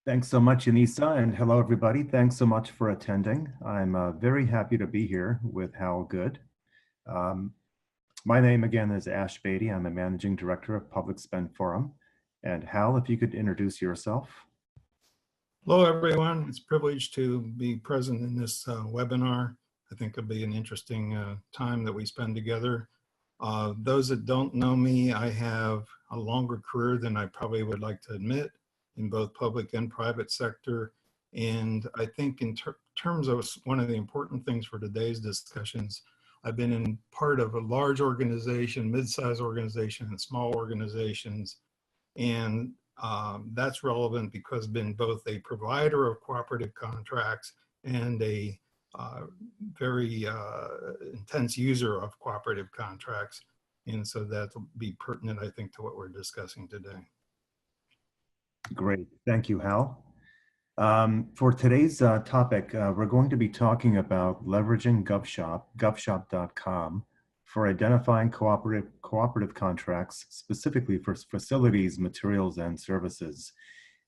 Thanks so much, Anissa, and hello, everybody. Thanks so much for attending. I'm very happy to be here with Hal Good. Um, my name, again, is Ash Beatty. I'm a Managing Director of Public Spend Forum. And Hal, if you could introduce yourself. Hello, everyone. It's a privilege to be present in this webinar. I think it'll be an interesting time that we spend together. Those that don't know me, I have a longer career than I probably would like to admit in both public and private sector. And I think in terms of one of the important things for today's discussions, I've been in part of a large organization, mid-sized organization, and small organizations. And that's relevant because I've been both a provider of cooperative contracts and a very intense user of cooperative contracts. And so that'll be pertinent, I think, to what we're discussing today. Great. Thank you, Hal. For today's topic, we're going to be talking about leveraging GovShop, GovShop.com, for identifying cooperative contracts, specifically for facilities, materials, and services.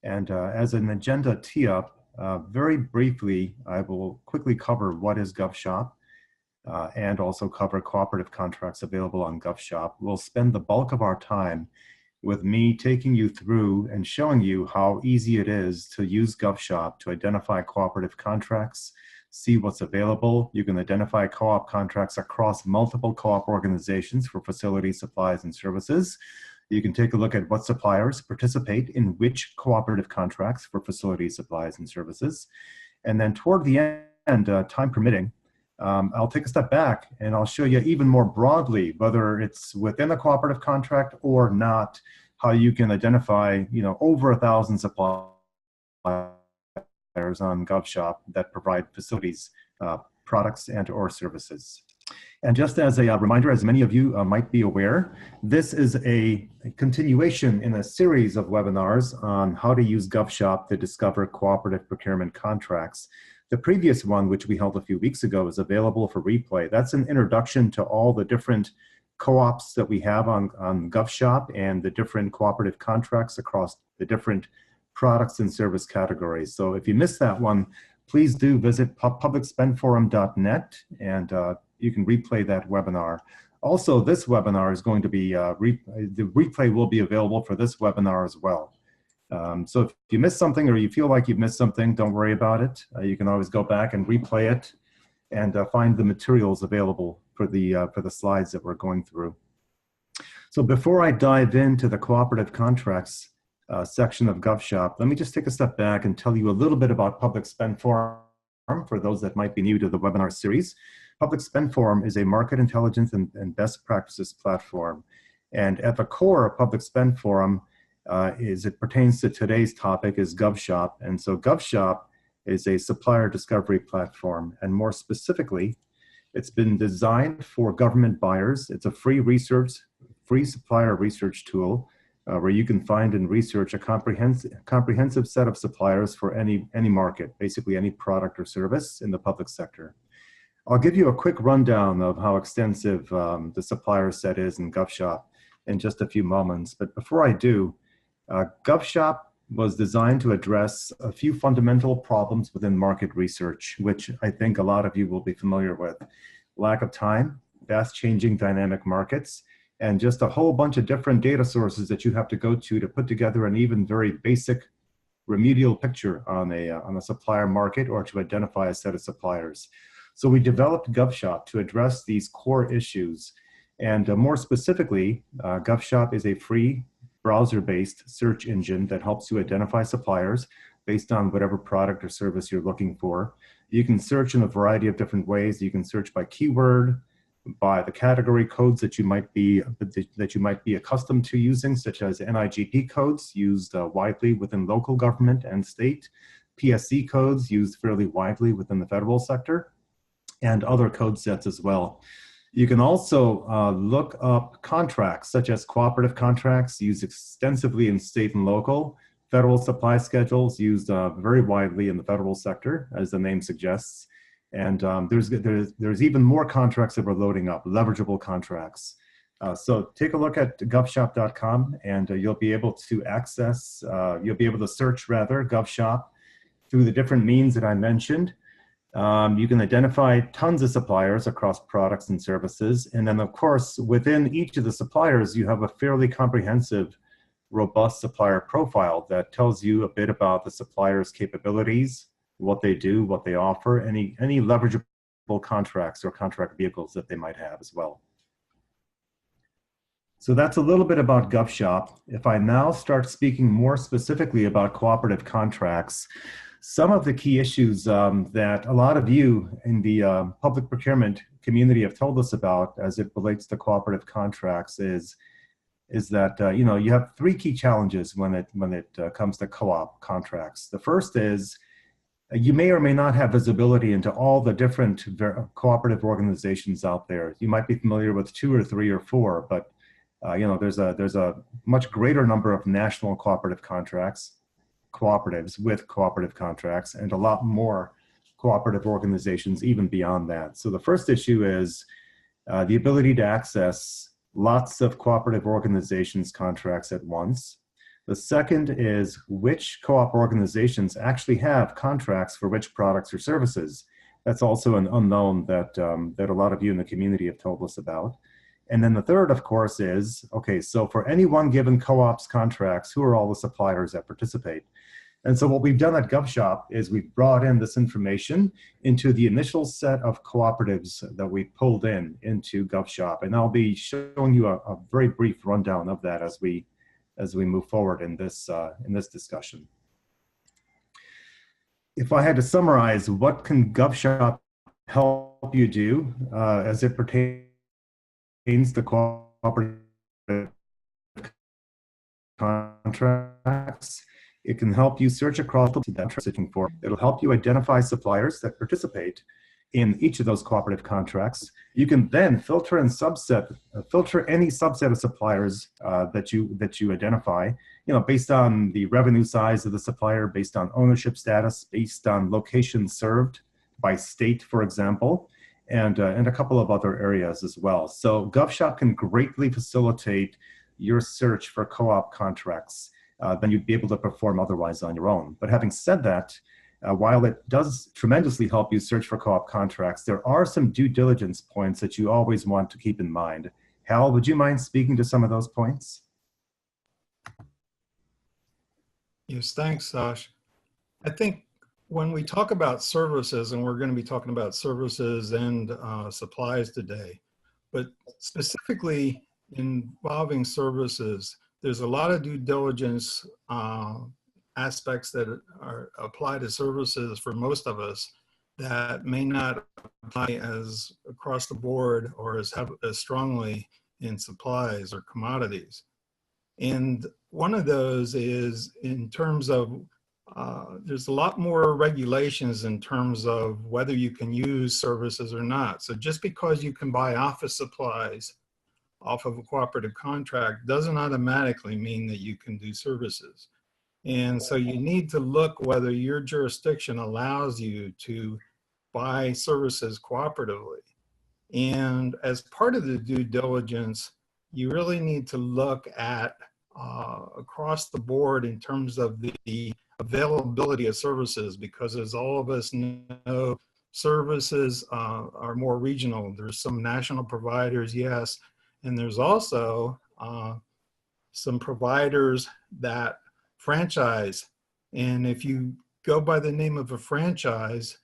And as an agenda tee-up, very briefly, I will quickly cover what is GovShop and also cover cooperative contracts available on GovShop. We'll spend the bulk of our time with me taking you through and showing you how easy it is to use GovShop to identify cooperative contracts, see what's available. You can identify co-op contracts across multiple co-op organizations for facilities, supplies, and services. You can take a look at what suppliers participate in which cooperative contracts for facilities, supplies, and services. And then toward the end, time permitting, I'll take a step back and I'll show you even more broadly, whether it's within a cooperative contract or not, how you can identify, over 1,000 suppliers on GovShop that provide facilities, products, and or services. And just as a reminder, as many of you might be aware, this is a continuation in a series of webinars on how to use GovShop to discover cooperative procurement contracts. The previous one, which we held a few weeks ago, is available for replay. That's an introduction to all the different co-ops that we have on GovShop and the different cooperative contracts across the different products and service categories. So if you missed that one, please do visit publicspendforum.net and you can replay that webinar. Also, this webinar is going to be, the replay will be available for this webinar as well. So if you missed something or you feel like you've missed something, don't worry about it. You can always go back and replay it and find the materials available for the slides that we're going through. So before I dive into the cooperative contracts section of GovShop, let me just take a step back and tell you a little bit about Public Spend Forum for those that might be new to the webinar series. Public Spend Forum is a market intelligence and best practices platform. And at the core of Public Spend Forum as it pertains to today's topic is GovShop. And so GovShop is a supplier discovery platform. And more specifically, it's been designed for government buyers. It's a free supplier research tool where you can find and research a comprehensive set of suppliers for any market, basically any product or service in the public sector. I'll give you a quick rundown of how extensive the supplier set is in GovShop in just a few moments. But before I do, GovShop was designed to address a few fundamental problems within market research, which I think a lot of you will be familiar with. Lack of time, fast-changing dynamic markets, and just a whole bunch of different data sources that you have to go to put together an even very basic remedial picture on a supplier market or to identify a set of suppliers. So we developed GovShop to address these core issues. And more specifically, GovShop is a free browser-based search engine that helps you identify suppliers based on whatever product or service you're looking for. You can search in a variety of different ways. You can search by keyword, by the category codes that you might be accustomed to using, such as NIGP codes used widely within local government and state, PSC codes used fairly widely within the federal sector, and other code sets as well. You can also look up contracts, such as cooperative contracts used extensively in state and local, federal supply schedules used very widely in the federal sector, as the name suggests. And there's even more contracts that we're loading up, leverageable contracts. So take a look at govshop.com, and you'll be able to access, you'll be able to search rather GovShop through the different means that I mentioned. You can identify tons of suppliers across products and services. And then of course, within each of the suppliers, you have a fairly comprehensive, robust supplier profile that tells you a bit about the supplier's capabilities, what they do, what they offer, any leverageable contracts or contract vehicles that they might have as well. So that's a little bit about GovShop. If I now start speaking more specifically about cooperative contracts, some of the key issues that a lot of you in the public procurement community have told us about as it relates to cooperative contracts is that you know, you have three key challenges when it comes to co-op contracts. The first is you may or may not have visibility into all the different cooperative organizations out there. You might be familiar with 2 or 3 or 4, but you know, there's a much greater number of national cooperative contracts, cooperatives with cooperative contracts, and a lot more cooperative organizations even beyond that. So the first issue is the ability to access lots of cooperative organizations contracts at once. The second is which co-op organizations actually have contracts for which products or services. That's also an unknown that, that a lot of you in the community have told us about. And then the third, of course, is, okay, so for any one given co-op's contracts, who are all the suppliers that participate? And so what we've done at GovShop is we've brought in this information into the initial set of cooperatives that we pulled into GovShop. And I'll be showing you a very brief rundown of that as we move forward in this discussion. If I had to summarize, what can GovShop help you do as it pertains to cooperative contracts? It can help you search across the that you're searching for. It'll help you identify suppliers that participate in each of those cooperative contracts. You can then filter and filter any subset of suppliers that you identify, you know, based on the revenue size of the supplier, based on ownership status, based on location served by state, for example, and a couple of other areas as well. So GovShop can greatly facilitate your search for co-op contracts than you'd be able to perform otherwise on your own. But having said that, while it does tremendously help you search for co-op contracts, there are some due diligence points that you always want to keep in mind. Hal, would you mind speaking to some of those points? Yes, thanks, Sash. I think when we talk about services, and we're going to be talking about services and supplies today, but specifically involving services, there's a lot of due diligence aspects that are applied to services for most of us that may not apply as across the board or as strongly in supplies or commodities. And one of those is in terms of there's a lot more regulations in terms of whether you can use services or not. So just because you can buy office supplies off of a cooperative contract doesn't automatically mean that you can do services. And so you need to look whether your jurisdiction allows you to buy services cooperatively. And as part of the due diligence, you really need to look at across the board in terms of the availability of services, because as all of us know, services are more regional. There's some national providers, yes, and there's also some providers that franchise. And if you go by the name of a franchise,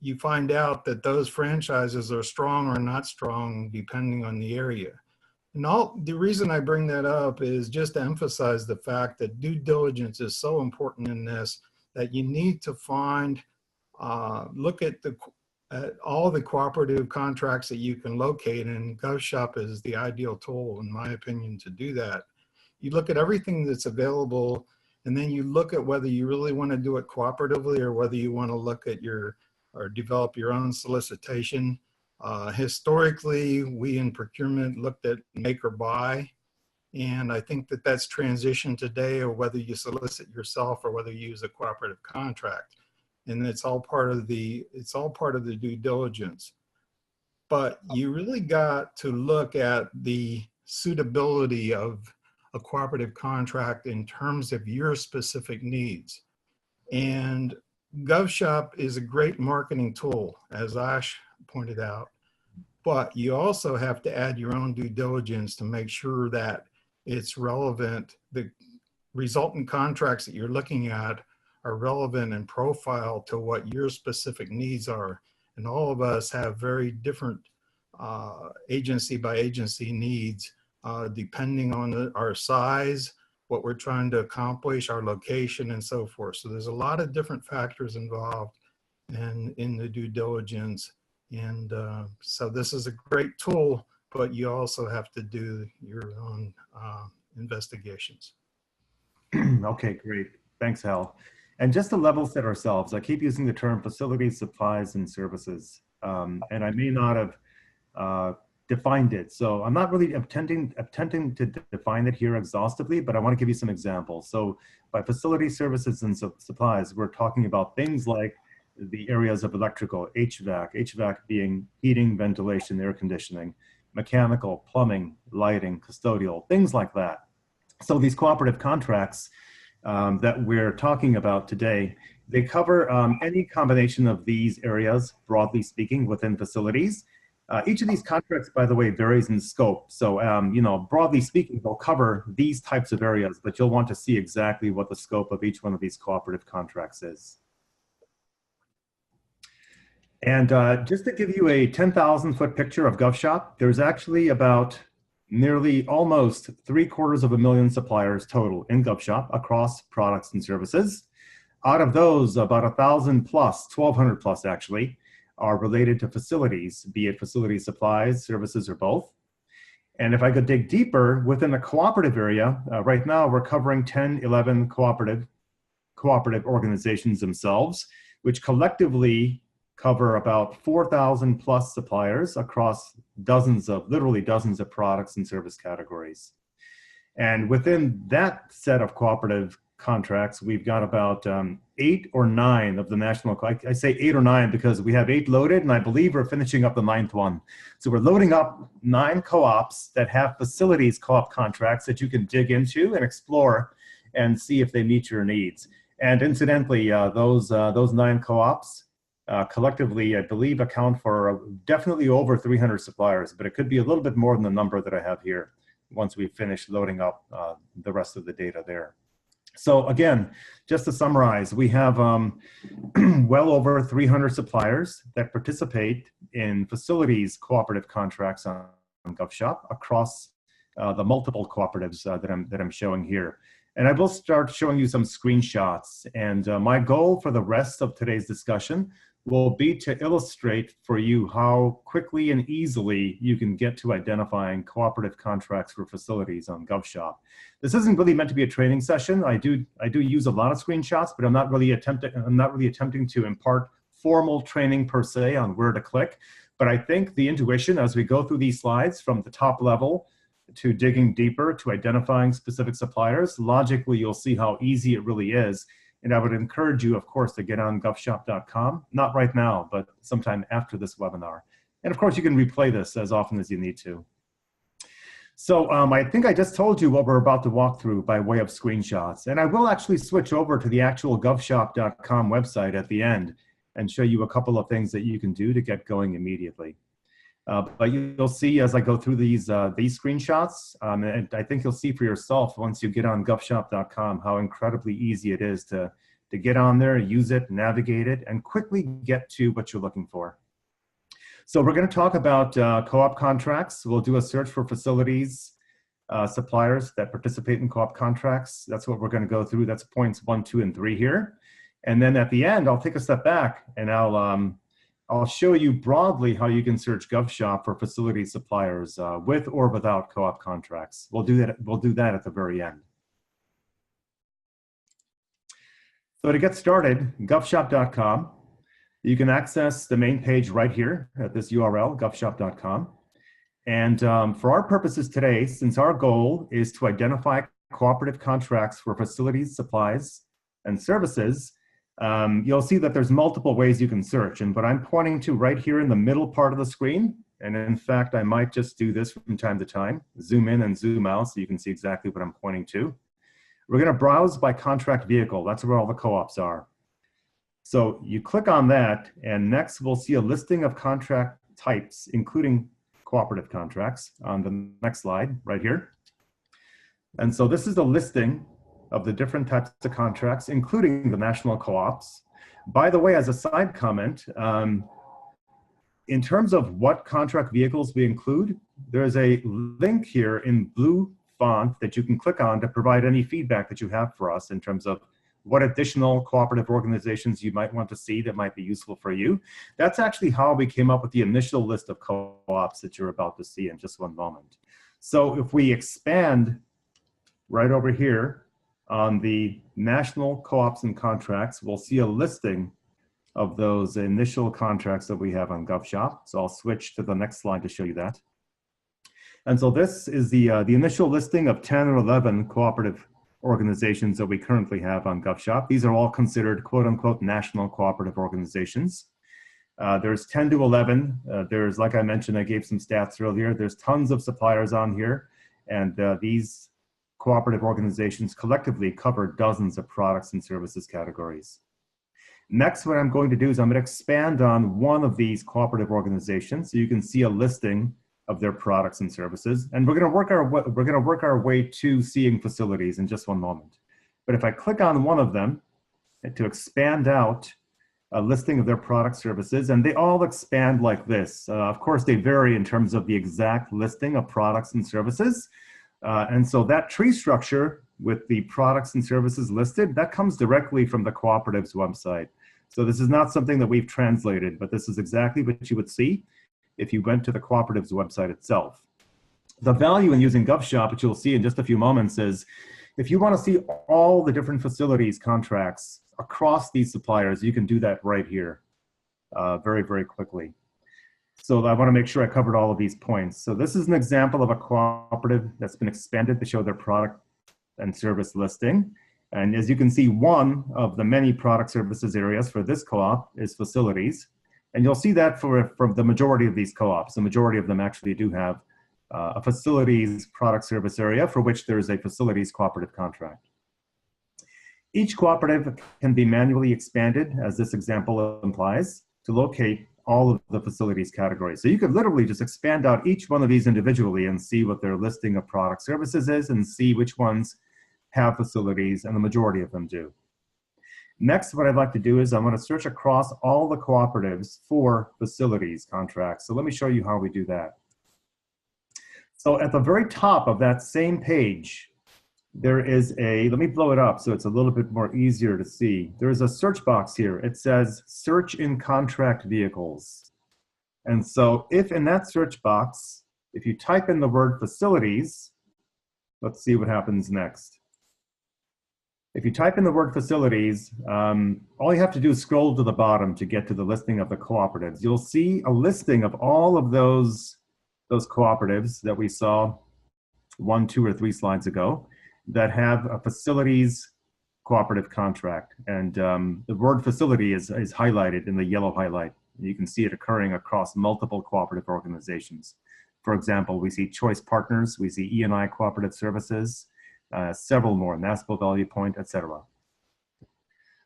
you find out that those franchises are strong or not strong depending on the area. And the reason I bring that up is just to emphasize the fact that due diligence is so important in this, that you need to find, look at all the cooperative contracts that you can locate, and GovShop is the ideal tool, in my opinion, to do that. You look at everything that's available, and then you look at whether you really want to do it cooperatively or whether you want to look at or develop your own solicitation. Historically, we in procurement looked at make or buy, and I think that that's transitioned today, or whether you solicit yourself or whether you use a cooperative contract, and it's all part of the due diligence. but you really got to look at the suitability of a cooperative contract in terms of your specific needs. And GovShop is a great marketing tool, as Ash pointed out, but you also have to add your own due diligence to make sure that it's relevant. The resultant contracts that you're looking at are relevant and profile to what your specific needs are. And all of us have very different agency by agency needs, depending on our size, what we're trying to accomplish, our location, and so forth. So there's a lot of different factors involved in the due diligence. And so this is a great tool, but you also have to do your own investigations. Okay, great. Thanks, Hal. And just to level set ourselves, I keep using the term facilities, supplies, and services. And I may not have defined it. So I'm not really attempting to define it here exhaustively, but I want to give you some examples. So by facility, services, and supplies, we're talking about things like the areas of electrical, HVAC being heating, ventilation, air conditioning, mechanical, plumbing, lighting, custodial, things like that. So these cooperative contracts that we're talking about today, they cover any combination of these areas, broadly speaking, within facilities. Each of these contracts, by the way, varies in scope. So, you know, broadly speaking, they'll cover these types of areas, but you'll want to see exactly what the scope of each one of these cooperative contracts is. And just to give you a 10,000-foot picture of GovShop, there's actually about nearly almost 750,000 suppliers total in GovShop across products and services. Out of those, about 1,000 plus, 1,200 plus actually, are related to facilities, be it facility supplies, services, or both. And if I could dig deeper within the cooperative area, right now we're covering 10, 11 cooperative organizations themselves, which collectively cover about 4,000 plus suppliers across literally dozens of products and service categories. And within that set of cooperative contracts, we've got about 8 or 9 of the national, I say 8 or 9 because we have 8 loaded, and I believe we're finishing up the 9th one. So we're loading up 9 co-ops that have facilities co-op contracts that you can dig into and explore and see if they meet your needs. And incidentally, those 9 co-ops collectively, I believe, account for definitely over 300 suppliers, but it could be a little bit more than the number that I have here once we finish loading up the rest of the data there. So again, just to summarize, we have well over 300 suppliers that participate in facilities cooperative contracts on GovShop across the multiple cooperatives that I'm showing here. And I will start showing you some screenshots. And my goal for the rest of today's discussion will be to illustrate for you how quickly and easily you can get to identifying cooperative contracts for facilities on GovShop. This isn't really meant to be a training session. I do use a lot of screenshots, but I'm not really attempting to impart formal training per se on where to click. But I think the intuition as we go through these slides from the top level to digging deeper to identifying specific suppliers, logically you'll see how easy it really is. And I would encourage you, of course, to get on GovShop.com, not right now, but sometime after this webinar. And of course, you can replay this as often as you need to. So I think I just told you what we're about to walk through by way of screenshots. And I will actually switch over to the actual GovShop.com website at the end and show you a couple of things that you can do to get going immediately. But you'll see as I go through these screenshots, and I think you'll see for yourself once you get on GovShop.com how incredibly easy it is to get on there, use it, navigate it, and quickly get to what you're looking for. So we're going to talk about co-op contracts. We'll do a search for facilities, suppliers that participate in co-op contracts. That's what we're going to go through. That's points 1, 2, and 3 here. And then at the end, I'll take a step back and I'll show you broadly how you can search GovShop for facility suppliers with or without co-op contracts. We'll do that at the very end. So to get started, GovShop.com. You can access the main page right here at this URL, GovShop.com. And for our purposes today, since our goal is to identify cooperative contracts for facilities, supplies, and services, you'll see that there's multiple ways you can search. And what I'm pointing to right here in the middle part of the screen And in fact, I might just do this from time to time, zoom in and zoom out so you can see exactly what I'm pointing to. We're going to browse by contract vehicle. That's where all the co-ops are. So you click on that, and next we'll see a listing of contract types, including cooperative contracts, on the next slide right here. And so this is the listing of the different types of contracts, including the national co-ops. By the way, as a side comment, in terms of what contract vehicles we include, there's a link here in blue font that you can click on to provide any feedback that you have for us in terms of what additional cooperative organizations you might want to see that might be useful for you. That's actually how we came up with the initial list of co-ops that you're about to see in just one moment. So if we expand right over here on the national co-ops and contracts, we'll see a listing of those initial contracts that we have on GovShop. So I'll switch to the next slide to show you that. And so this is the initial listing of 10 or 11 cooperative organizations that we currently have on GovShop. These are all considered quote unquote national cooperative organizations. There's 10 to 11. There's, like I mentioned, I gave some stats earlier, there's tons of suppliers on here, and these cooperative organizations collectively cover dozens of products and services categories. Next, what I'm going to do is I'm going to expand on one of these cooperative organizations so you can see a listing of their products and services. And we're going to work our way to seeing facilities in just one moment. But if I click on one of them to expand out a listing of their product services, and they all expand like this. Of course, they vary in terms of the exact listing of products and services. And so that tree structure with the products and services listed, that comes directly from the cooperative's website. So this is not something that we've translated, but this is exactly what you would see if you went to the cooperative's website itself. The value in using GovShop, which you'll see in just a few moments, is if you want to see all the different facilities contracts across these suppliers, you can do that right here very, very quickly. So I want to make sure I covered all of these points. So this is an example of a cooperative that's been expanded to show their product and service listing. And as you can see, one of the many product services areas for this co-op is facilities. And you'll see that for the majority of these co-ops. The majority of them actually do have a facilities product service area for which there is a facilities cooperative contract. Each cooperative can be manually expanded, as this example implies, to locate all of the facilities categories. So you could literally just expand out each one of these individually and see what their listing of product services is and see which ones have facilities, and the majority of them do. Next, what I'd like to do is I want to search across all the cooperatives for facilities contracts. So let me show you how we do that. So at the very top of that same page, there is let me blow it up so it's a little bit more easier to see. There is a search box here. It says search in contract vehicles. And so if in that search box, if you type in the word facilities, let's see what happens next. If you type in the word facilities, all you have to do is scroll to the bottom to get to the listing of the cooperatives. You'll see a listing of all of those cooperatives that we saw 1, 2, or 3 slides ago that have a facilities cooperative contract. And the word facility is highlighted in the yellow highlight. You can see it occurring across multiple cooperative organizations. For example, we see Choice Partners, we see E&I Cooperative Services, several more, Nasco Value Point, etc.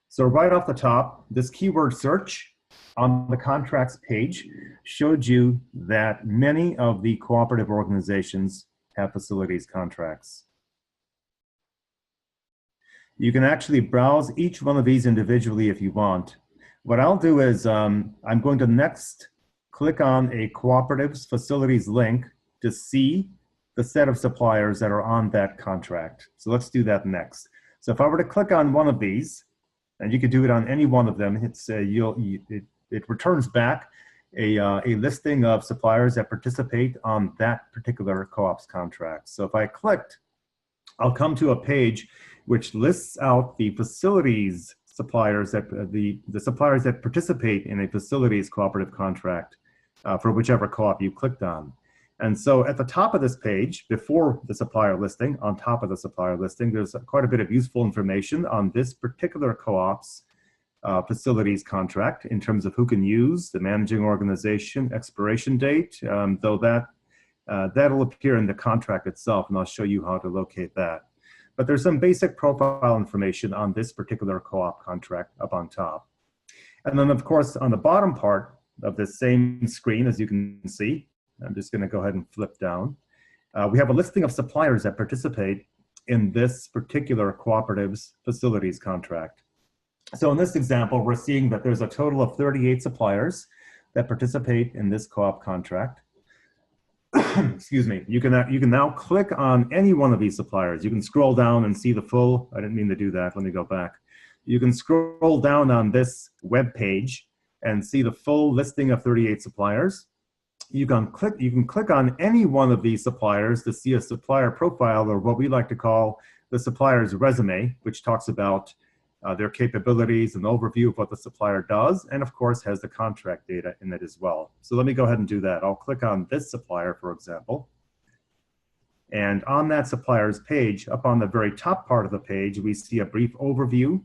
So right off the top, this keyword search on the contracts page showed you that many of the cooperative organizations have facilities contracts. You can actually browse each one of these individually if you want. What I'll do is I'm going to next click on a cooperative's facilities link to see the set of suppliers that are on that contract. So let's do that next. So if I were to click on one of these, and you could do it on any one of them, it returns back a listing of suppliers that participate on that particular co-op's contract. So if I clicked, I'll come to a page which lists out the facilities suppliers, that the suppliers that participate in a facilities cooperative contract for whichever co-op you clicked on. And so at the top of this page, before the supplier listing, on top of the supplier listing, there's quite a bit of useful information on this particular co-op's facilities contract in terms of who can use, the managing organization, expiration date, though that'll appear in the contract itself, and I'll show you how to locate that. But there's some basic profile information on this particular co-op contract up on top. And then, of course, on the bottom part of the same screen, as you can see, I'm just going to go ahead and flip down. We have a listing of suppliers that participate in this particular cooperative's facilities contract. So in this example, we're seeing that there's a total of 38 suppliers that participate in this co-op contract. Excuse me. You can now click on any one of these suppliers. You can scroll down and see the full, I didn't mean to do that, let me go back. You can scroll down on this web page and see the full listing of 38 suppliers. You can click on any one of these suppliers to see a supplier profile, or what we like to call the supplier's resume, which talks about their capabilities, an overview of what the supplier does, and of course has the contract data in it as well. So let me go ahead and do that. I'll click on this supplier, for example. And on that supplier's page, up on the very top part of the page, we see a brief overview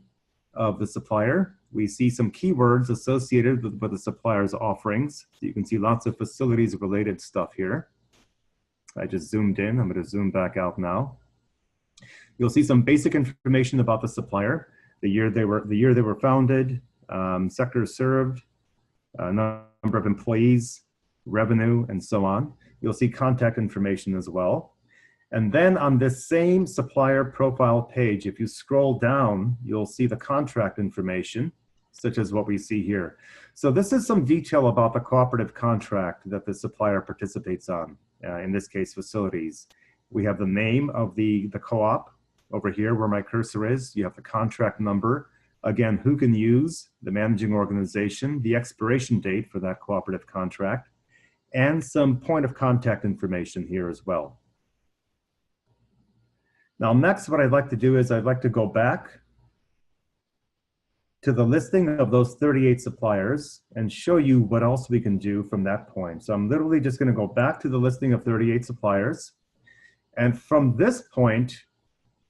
of the supplier. We see some keywords associated with the supplier's offerings. So you can see lots of facilities related stuff here. I just zoomed in. I'm going to zoom back out now. You'll see some basic information about the supplier. The year they were founded, sectors served, number of employees, revenue, and so on. You'll see contact information as well. And then on this same supplier profile page, if you scroll down, you'll see the contract information, such as what we see here. So this is some detail about the cooperative contract that the supplier participates on, in this case, facilities. We have the name of the co-op. Over here where my cursor is, you have the contract number. Again, who can use, the managing organization, the expiration date for that cooperative contract, and some point of contact information here as well. Now next, what I'd like to do is I'd like to go back to the listing of those 38 suppliers and show you what else we can do from that point. So I'm literally just going to go back to the listing of 38 suppliers. And from this point,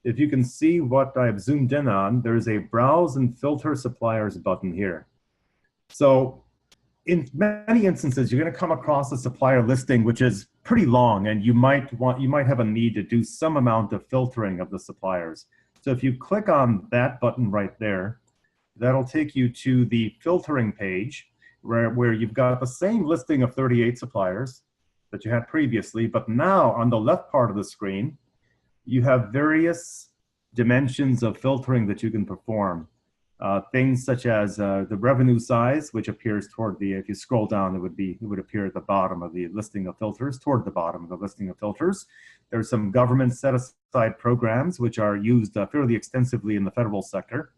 if you can see what I've zoomed in on, there's a Browse and Filter Suppliers button here. So in many instances, you're going to come across a supplier listing which is pretty long, and you might have a need to do some amount of filtering of the suppliers. So if you click on that button right there, that'll take you to the filtering page where you've got the same listing of 38 suppliers that you had previously, but now on the left part of the screen, you have various dimensions of filtering that you can perform. Things such as the revenue size, which appears toward the, if you scroll down, it would appear at the bottom of the listing of filters, toward the bottom of the listing of filters. There's some government set-aside programs which are used fairly extensively in the federal sector.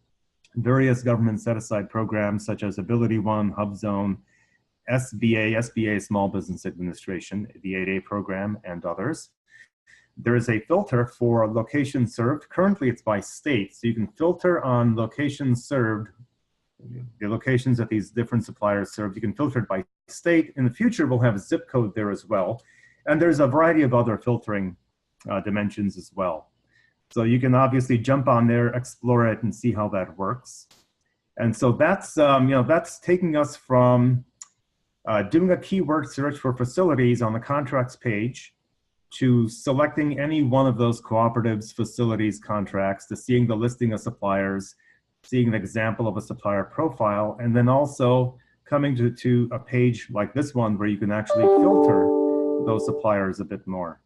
Various government set-aside programs such as Ability One, HubZone, SBA, Small Business Administration, the 8A program, and others. There is a filter for locations served. Currently, it's by state, so you can filter on locations served, the locations that these different suppliers served. You can filter it by state. In the future, we'll have a zip code there as well. And there's a variety of other filtering dimensions as well. So you can obviously jump on there, explore it, and see how that works. And so that's, that's taking us from doing a keyword search for facilities on the contracts page to selecting any one of those cooperatives, facilities, contracts, to seeing the listing of suppliers, seeing an example of a supplier profile, and then also coming to a page like this one where you can actually filter those suppliers a bit more.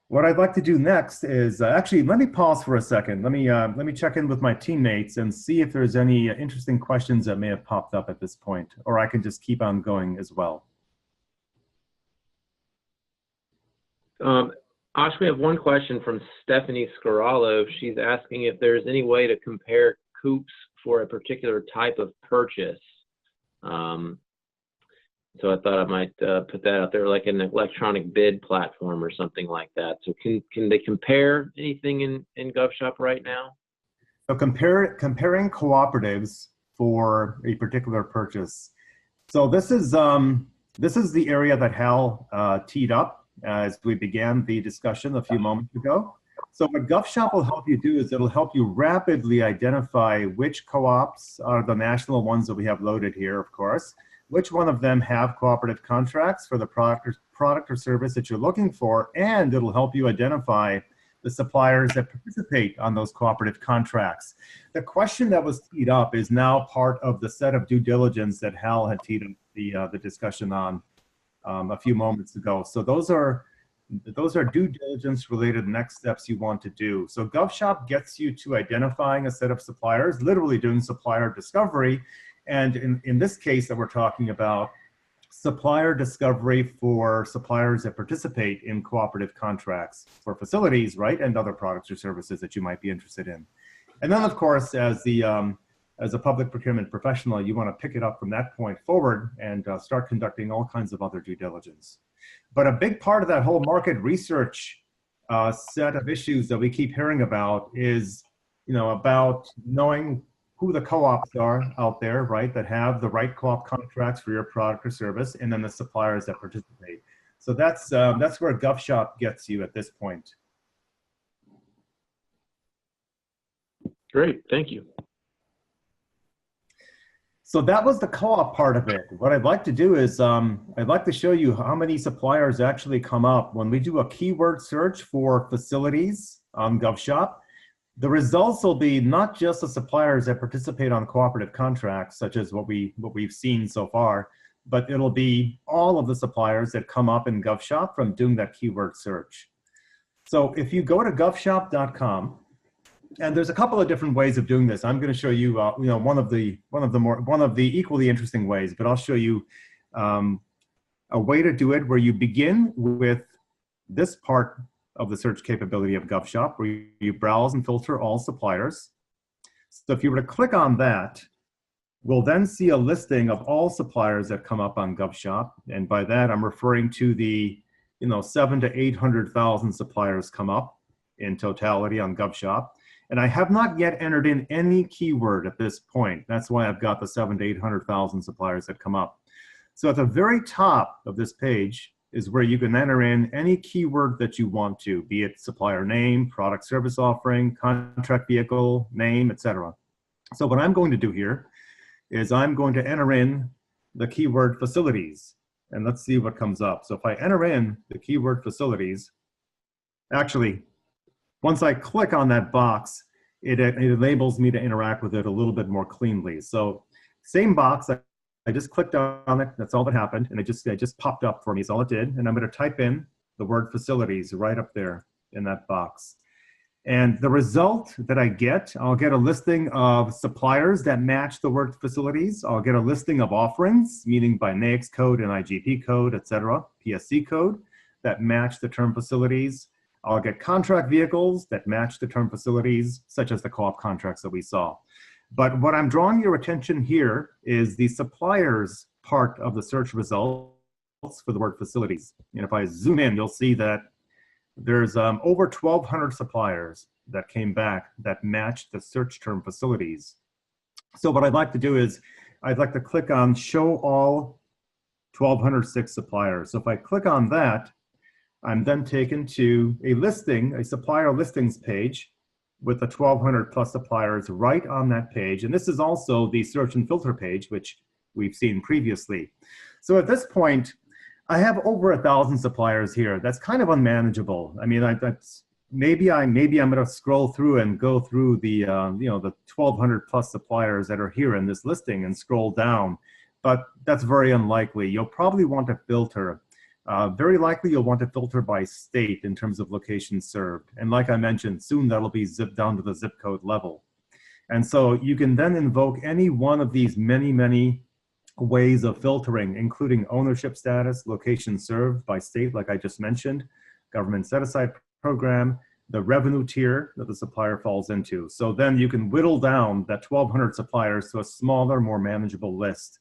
What I'd like to do next is, actually, let me pause for a second. Let me check in with my teammates and see if there's any interesting questions that may have popped up at this point, or I can just keep on going as well. Ash, we have one question from Stephanie Scarallo. She's asking if there's any way to compare Coops for a particular type of purchase. So I thought I might put that out there, like an electronic bid platform or something like that. So can they compare anything in GovShop right now? So comparing cooperatives for a particular purchase. So this is the area that Hal teed up as we began the discussion a few moments ago. So what GovShop will help you do is it'll help you rapidly identify which co-ops are the national ones that we have loaded here, of course, which one of them have cooperative contracts for the product or service that you're looking for, and it'll help you identify the suppliers that participate on those cooperative contracts. The question that was teed up is now part of the set of due diligence that Hal had teed up the discussion on a few moments ago. So those are due diligence related next steps you want to do. So GovShop gets you to identifying a set of suppliers, literally doing supplier discovery. And in this case that we're talking about, supplier discovery for suppliers that participate in cooperative contracts for facilities, right, and other products or services that you might be interested in. And then, of course, as a public procurement professional, you want to pick it up from that point forward and start conducting all kinds of other due diligence. But a big part of that whole market research set of issues that we keep hearing about is, about knowing who the co-ops are out there, right, that have the right co-op contracts for your product or service, and then the suppliers that participate. So that's where GovShop gets you at this point. Great, thank you. So that was the co-op part of it. What I'd like to do is I'd like to show you how many suppliers actually come up when we do a keyword search for facilities on GovShop. The results will be not just the suppliers that participate on cooperative contracts, such as what we've seen so far, but it'll be all of the suppliers that come up in GovShop from doing that keyword search. So if you go to govshop.com, and there's a couple of different ways of doing this. I'm going to show you, one of the equally interesting ways, but I'll show you a way to do it where you begin with this part of the search capability of GovShop, where you browse and filter all suppliers. So if you were to click on that, we'll then see a listing of all suppliers that come up on GovShop, and by that I'm referring to the 700,000 to 800,000 suppliers come up in totality on GovShop. And I have not yet entered in any keyword at this point. That's why I've got the 700,000 to 800,000 suppliers that come up. So at the very top of this page is where you can enter in any keyword that you want to, be it supplier name, product service offering, contract vehicle, name, etc. So what I'm going to do here is I'm going to enter in the keyword facilities, and let's see what comes up. So if I enter in the keyword facilities, actually, once I click on that box, it enables me to interact with it a little bit more cleanly. So same box, I just clicked on it, that's all that happened, and it just popped up for me, is all it did. And I'm going to type in the word facilities right up there in that box. And the result that I get, I'll get a listing of suppliers that match the word facilities. I'll get a listing of offerings, meaning by NAICS code and IGP code, etc., PSC code, that match the term facilities. I'll get contract vehicles that match the term facilities, such as the co-op contracts that we saw. But what I'm drawing your attention here is the suppliers part of the search results for the word facilities. And if I zoom in, you'll see that there's over 1,200 suppliers that came back that matched the search term facilities. So what I'd like to do is I'd like to click on show all 1,206 suppliers. So if I click on that, I'm then taken to a listing, a supplier listings page with the 1,200 plus suppliers right on that page. And this is also the search and filter page, which we've seen previously. So at this point, I have over 1,000 suppliers here. That's kind of unmanageable. I mean, maybe I'm going to scroll through and go through the the 1,200 plus suppliers that are here in this listing and scroll down, but that's very unlikely. You'll probably want to filter. Very likely you'll want to filter by state in terms of locations served. And like I mentioned, soon that'll be zipped down to the zip code level. And so you can then invoke any one of these many ways of filtering, including ownership status, location served by state, like I just mentioned, government set-aside program, the revenue tier that the supplier falls into. So then you can whittle down that 1,200 suppliers to a smaller, more manageable list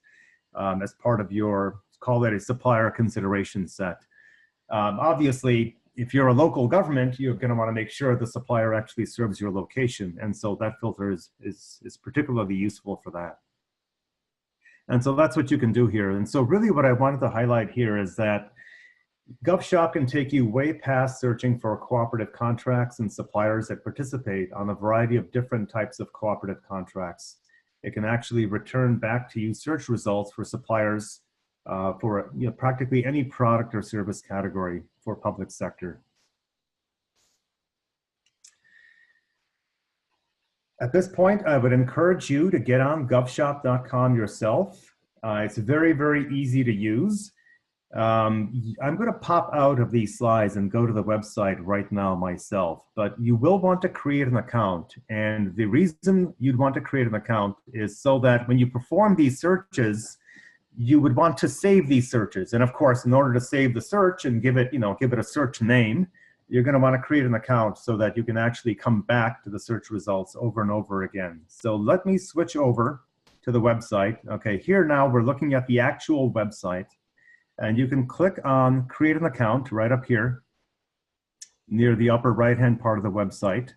as part of your, call that a supplier consideration set. Obviously, if you're a local government, you're going to want to make sure the supplier actually serves your location. And so that filter is particularly useful for that. And so that's what you can do here. And so really what I wanted to highlight here is that GovShop can take you way past searching for cooperative contracts and suppliers that participate on a variety of different types of cooperative contracts. It can actually return back to you search results for suppliers for practically any product or service category for public sector. At this point, I would encourage you to get on govshop.com yourself. It's very, very easy to use. I'm going to pop out of these slides and go to the website right now myself, but you will want to create an account. And the reason you'd want to create an account is so that when you perform these searches, you would want to save these searches. And of course, in order to save the search and give it a search name, you're going to want to create an account so that you can actually come back to the search results over and over again. So let me switch over to the website. Okay, here now we're looking at the actual website. And you can click on create an account right up here near the upper right-hand part of the website.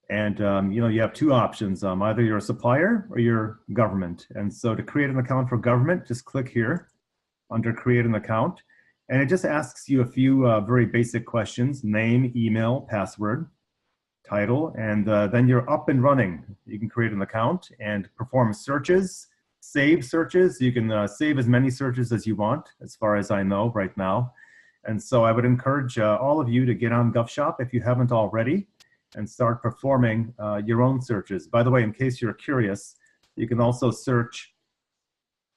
And you have two options, either you're a supplier or you're government. And so to create an account for government, just click here under create an account. And it just asks you a few very basic questions: name, email, password, title, and then you're up and running. You can create an account and perform searches. Save searches. You can save as many searches as you want, as far as I know right now. And so I would encourage all of you to get on GovShop if you haven't already and start performing your own searches. By the way, in case you're curious, you can also search.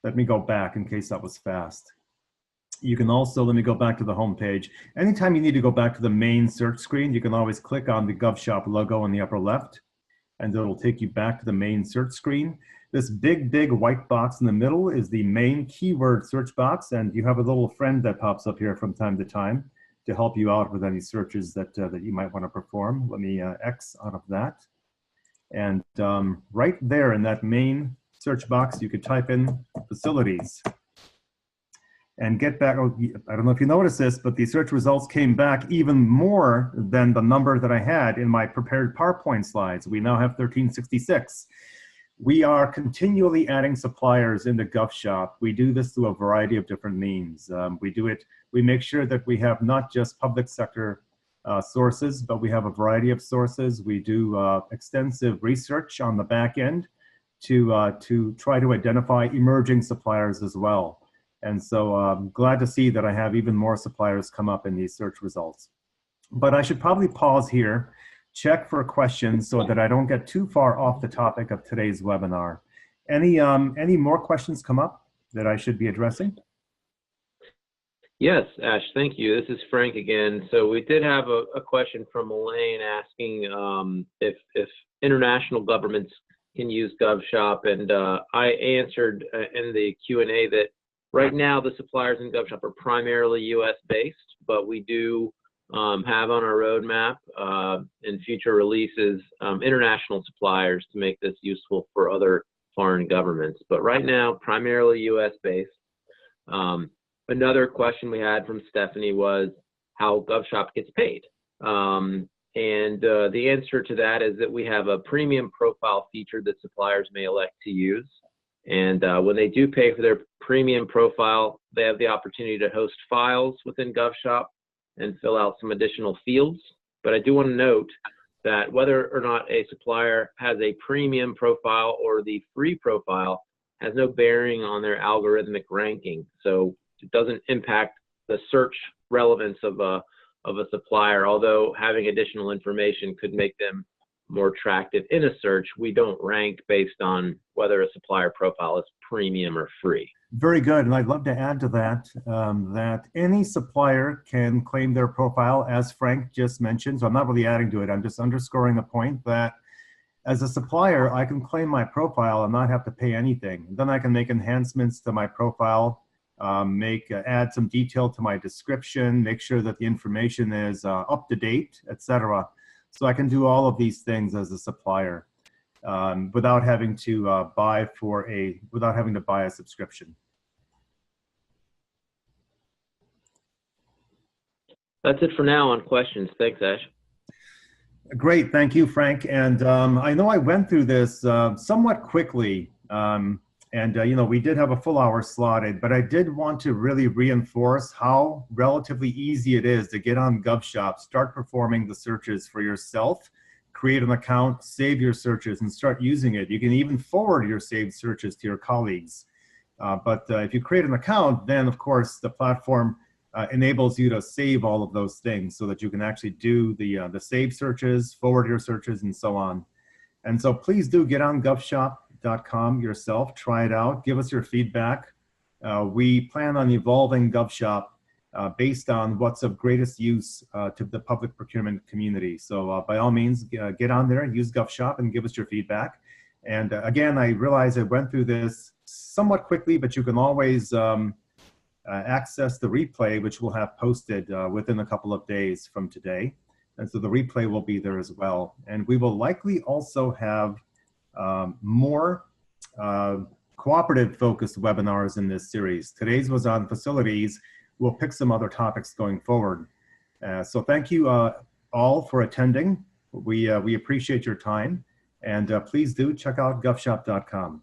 Let me go back in case that was fast. You can also, let me go back to the home page. Anytime you need to go back to the main search screen, you can always click on the GovShop logo in the upper left, and it'll take you back to the main search screen. This big white box in the middle is the main keyword search box, and you have a little friend that pops up here from time to time to help you out with any searches that you might want to perform. Let me X out of that. And right there in that main search box, you could type in facilities and get back. Oh, I don't know if you noticed this, but the search results came back even more than the number that I had in my prepared PowerPoint slides. We now have 1366. We are continually adding suppliers into GovShop. We do this through a variety of different means. We make sure that we have not just public sector sources, but we have a variety of sources. We do extensive research on the back end to try to identify emerging suppliers as well. And so I'm glad to see that I have even more suppliers come up in these search results. But I should probably pause here, check for questions so that I don't get too far off the topic of today's webinar. Any more questions come up that I should be addressing? Yes, Ash, thank you. This is Frank again. So we did have a question from Elaine asking if international governments can use GovShop, and I answered in the Q&A that right now the suppliers in GovShop are primarily US based, but we do have on our roadmap in future releases international suppliers to make this useful for other foreign governments. But right now, primarily US based. Another question we had from Stephanie was how GovShop gets paid. And the answer to that is that we have a premium profile feature that suppliers may elect to use. And when they do pay for their premium profile, they have the opportunity to host files within GovShop and fill out some additional fields. But I do want to note that whether or not a supplier has a premium profile or the free profile has no bearing on their algorithmic ranking. So it doesn't impact the search relevance of a supplier, although having additional information could make them more attractive in a search. We don't rank based on whether a supplier profile is premium or free. Very good, and I'd love to add to that that any supplier can claim their profile, as Frank just mentioned. So I'm not really adding to it, I'm just underscoring the point that as a supplier, I can claim my profile and not have to pay anything. Then I can make enhancements to my profile, add some detail to my description, make sure that the information is up to date, etc. So I can do all of these things as a supplier without having to buy a subscription. That's it for now on questions. Thanks, Ash. Great, thank you, Frank. And I know I went through this somewhat quickly, and And, you know, we did have a full hour slotted, but I did want to really reinforce how relatively easy it is to get on GovShop, start performing the searches for yourself, create an account, save your searches, and start using it. You can even forward your saved searches to your colleagues. But if you create an account, then of course the platform enables you to save all of those things so that you can actually do the save searches, forward your searches, and so on. And so please do get on GovShop.com yourself, try it out, give us your feedback. We plan on evolving GovShop based on what's of greatest use to the public procurement community. So by all means, get on there and use GovShop and give us your feedback. And again, I realize I went through this somewhat quickly, but you can always access the replay, which we'll have posted within a couple of days from today. And so the replay will be there as well. And we will likely also have more cooperative focused webinars in this series. Today's was on facilities. We'll pick some other topics going forward. So thank you all for attending. We appreciate your time. And please do check out GovShop.com.